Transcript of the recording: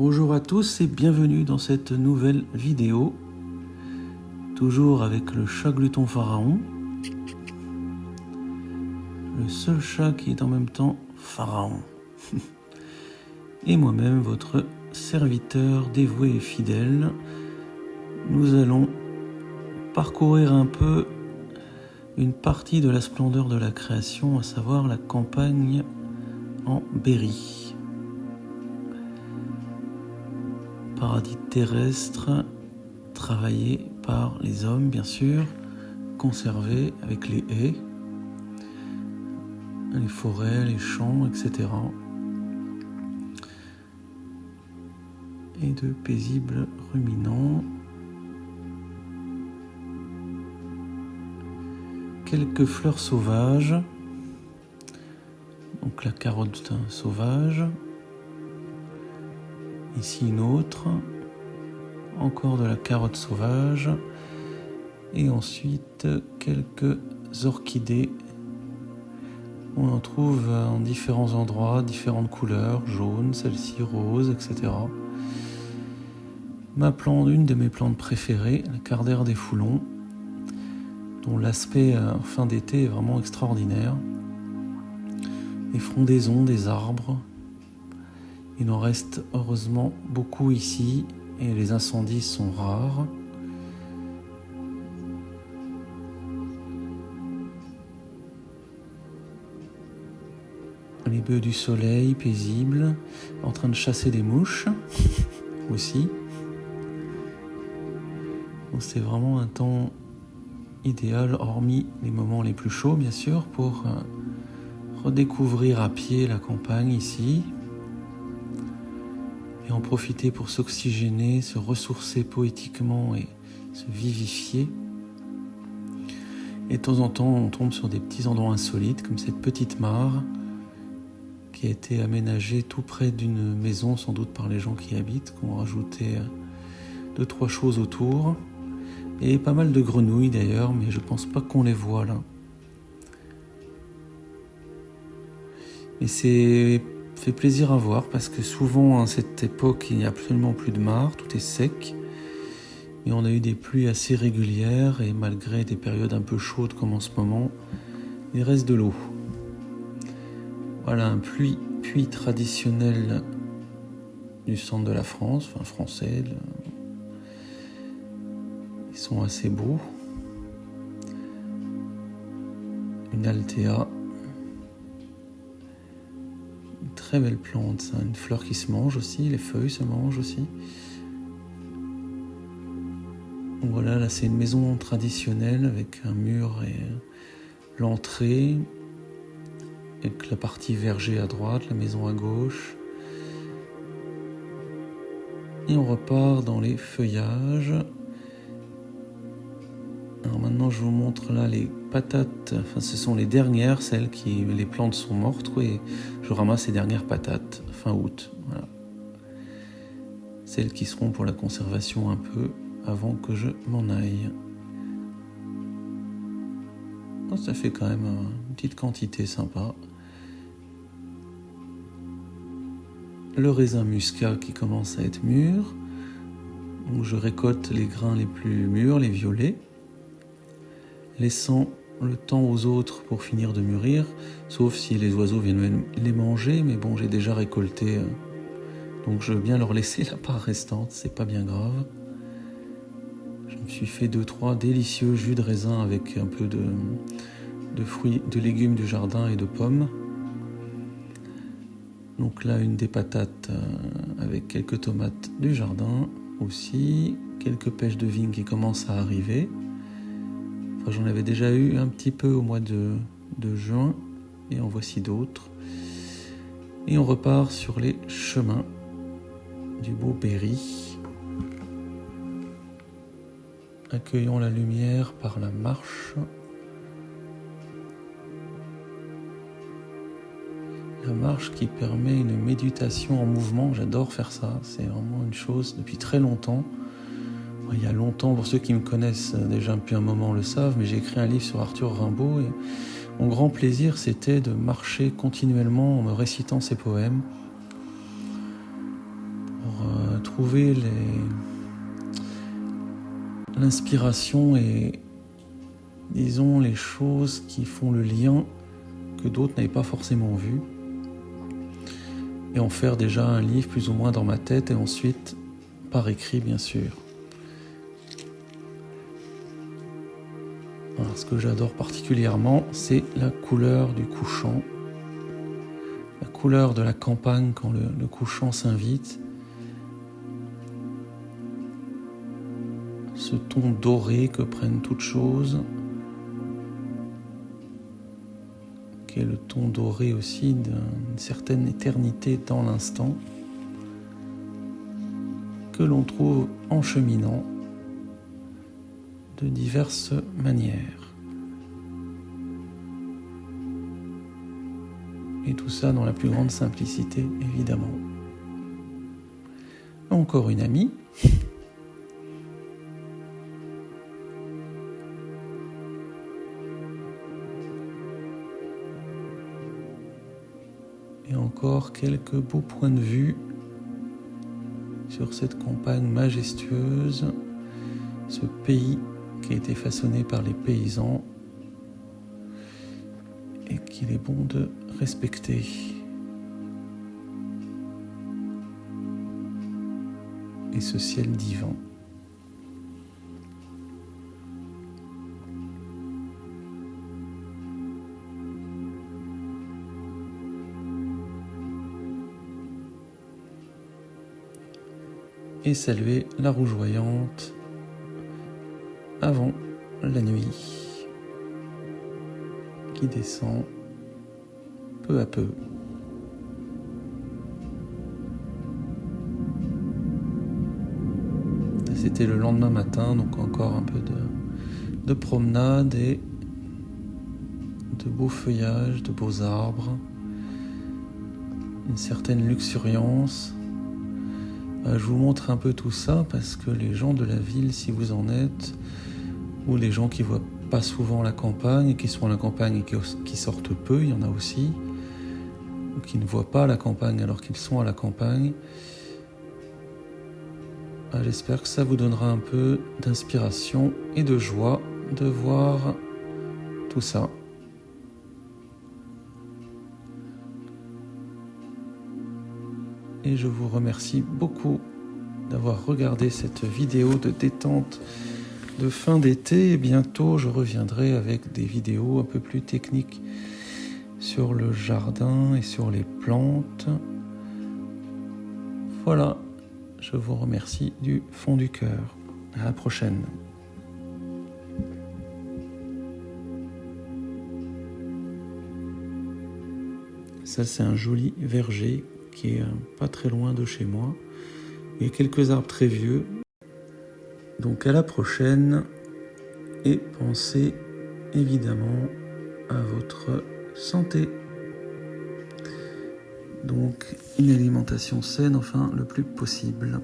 Bonjour à tous et bienvenue dans cette nouvelle vidéo, toujours avec le chat gluton pharaon, le seul chat qui est en même temps pharaon, et moi-même votre serviteur dévoué et fidèle. Nous allons parcourir un peu une partie de la splendeur de la création, à savoir la campagne en Berry. Paradis terrestre, travaillé par les hommes bien sûr, conservé avec les haies, les forêts, les champs, etc. Et de paisibles ruminants. Quelques fleurs sauvages, donc la carotte sauvage, ici une autre, encore de la carotte sauvage, et ensuite quelques orchidées. On en trouve en différents endroits, différentes couleurs, jaune, celle-ci rose, etc. Une de mes plantes préférées, la cardère des foulons, dont l'aspect en fin d'été est vraiment extraordinaire. Les frondaisons des arbres. Il en reste heureusement beaucoup ici et les incendies sont rares. Les bœufs du soleil paisibles, en train de chasser des mouches aussi. Donc c'est vraiment un temps idéal, hormis les moments les plus chauds bien sûr, pour redécouvrir à pied la campagne ici et en profiter pour s'oxygéner, se ressourcer poétiquement et se vivifier. Et de temps en temps on tombe sur des petits endroits insolites comme cette petite mare qui a été aménagée tout près d'une maison, sans doute par les gens qui y habitent, qui ont rajouté 2-3 choses autour. Et pas mal de grenouilles d'ailleurs, mais je pense pas qu'on les voit là. Et c'est fait plaisir à voir parce que souvent à cette époque il n'y a absolument plus de mare, tout est sec. Et on a eu des pluies assez régulières et malgré des périodes un peu chaudes comme en ce moment, il reste de l'eau. Voilà un puits traditionnel du centre de la France, enfin français. Ils sont assez beaux. Une Altea. Une très belle plante, ça. Une fleur qui se mange aussi, les feuilles se mangent aussi. Donc voilà, là c'est une maison traditionnelle avec un mur et l'entrée, avec la partie verger à droite, la maison à gauche. Et on repart dans les feuillages. Alors maintenant je vous montre là les patates, enfin ce sont les dernières, les plantes sont mortes, et je ramasse les dernières patates, fin août, voilà. Celles qui seront pour la conservation un peu avant que je m'en aille. Ça fait quand même une petite quantité sympa. Le raisin muscat qui commence à être mûr, donc je récolte les grains les plus mûrs, les violets, laissant le temps aux autres pour finir de mûrir, sauf si les oiseaux viennent les manger, mais bon, j'ai déjà récolté, donc je veux bien leur laisser la part restante, c'est pas bien grave. Je me suis fait 2-3 délicieux jus de raisin avec un peu de fruits, de légumes du jardin et de pommes. Donc là, une des patates avec quelques tomates du jardin aussi, quelques pêches de vigne qui commencent à arriver. Enfin, j'en avais déjà eu un petit peu au mois de juin, et en voici d'autres. Et on repart sur les chemins du beau Berry. Accueillons la lumière par la marche. La marche qui permet une méditation en mouvement, j'adore faire ça, c'est vraiment une chose depuis très longtemps. Il y a longtemps, pour ceux qui me connaissent déjà depuis un moment le savent, mais j'ai écrit un livre sur Arthur Rimbaud et mon grand plaisir c'était de marcher continuellement en me récitant ses poèmes pour trouver l'inspiration et, disons, les choses qui font le lien que d'autres n'avaient pas forcément vu, et en faire déjà un livre plus ou moins dans ma tête, et ensuite par écrit bien sûr. Alors, ce que j'adore particulièrement, c'est la couleur du couchant, la couleur de la campagne quand le couchant s'invite, ce ton doré que prennent toutes choses, qui est le ton doré aussi d'une certaine éternité dans l'instant, que l'on trouve en cheminant de diverses manières. Et tout ça dans la plus grande simplicité, évidemment. Encore une amie. Et encore quelques beaux points de vue sur cette campagne majestueuse, ce pays qui a été façonné par les paysans et qu'il est bon de respecter. Et ce ciel divin. Et saluer la rougeoyante avant la nuit qui descend peu à peu. C'était le lendemain matin, donc encore un peu de promenade et de beaux feuillages, de beaux arbres, une certaine luxuriance. Je vous montre un peu tout ça parce que les gens de la ville, si vous en êtes, ou les gens qui voient pas souvent la campagne, qui sont à la campagne et qui sortent peu, il y en a aussi, ou qui ne voient pas la campagne alors qu'ils sont à la campagne. J'espère que ça vous donnera un peu d'inspiration et de joie de voir tout ça. Et je vous remercie beaucoup d'avoir regardé cette vidéo de détente de fin d'été. Et bientôt, je reviendrai avec des vidéos un peu plus techniques sur le jardin et sur les plantes. Voilà, je vous remercie du fond du cœur. À la prochaine. Ça, c'est un joli verger qui est pas très loin de chez moi. Il y a quelques arbres très vieux. Donc à la prochaine. Et pensez évidemment à votre santé. Donc une alimentation saine, enfin le plus possible.